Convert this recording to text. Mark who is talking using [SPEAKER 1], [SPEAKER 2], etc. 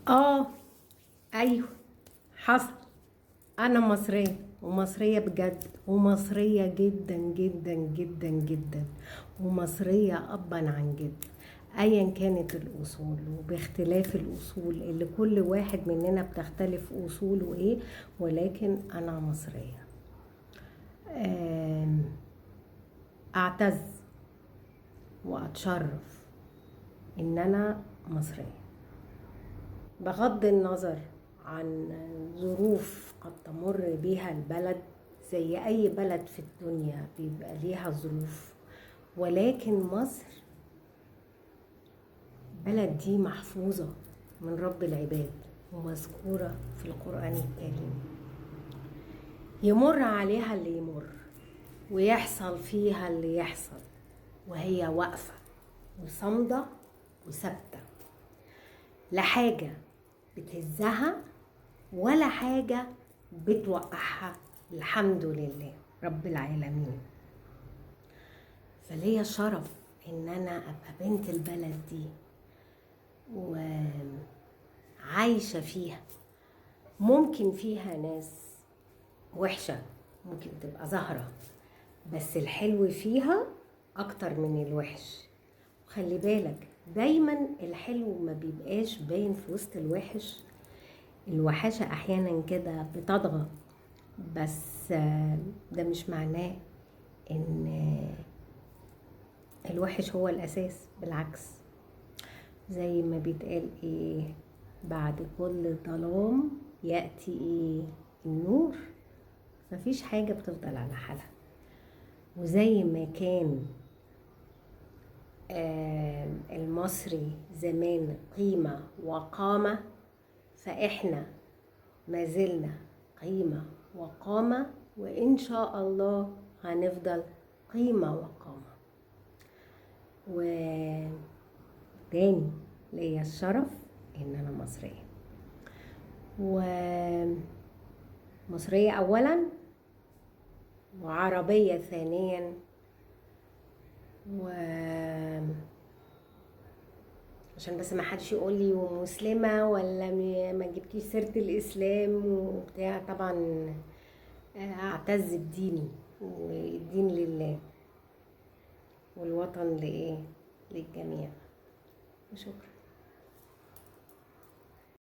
[SPEAKER 1] اه، ايوه، حصل. انا مصرية، ومصرية بجد، ومصرية جدا جدا جدا جدا، ومصرية ابا عن جد. ايا كانت الاصول، وباختلاف الاصول اللي كل واحد مننا بتختلف اصوله ايه، ولكن انا مصرية. اعتز واتشرف ان انا مصرية، بغض النظر عن ظروف قد تمر بها البلد. زي اي بلد في الدنيا بيبقى ليها ظروف، ولكن مصر بلد دي محفوظة من رب العباد، ومذكورة في القرآن الكريم. يمر عليها اللي يمر، ويحصل فيها اللي يحصل، وهي واقفة وصامدة وثابتة، لا حاجة بتهزها ولا حاجة بتوقعها. الحمد لله رب العالمين. فليا شرف ان انا ابقى بنت البلد دي وعايشة فيها. ممكن فيها ناس وحشة، ممكن تبقى زهرة، بس الحلو فيها اكتر من الوحش. وخلي بالك دايما الحلو ما بيبقاش باين في وسط الوحش. الوحشة احيانا كده بتضغط، بس ده مش معناه ان الوحش هو الاساس. بالعكس، زي ما بيتقال ايه، بعد كل ظلام يأتي ايه؟ النور. مفيش حاجة بتفضل على حالها. وزي ما كان المصري زمان قيمة وقامة، فإحنا ما زلنا قيمة وقامة، وإن شاء الله هنفضل قيمة وقامة. وتاني ليا الشرف إن أنا مصرية، ومصرية أولا، وعربية ثانيا، عشان بس ما حدش يقول لي ومسلمة ولا ما جبتيش سيرة الإسلام وبتاع. طبعا أعتز بديني، والدين لله، والوطن لإيه؟ للجميع. وشكرا.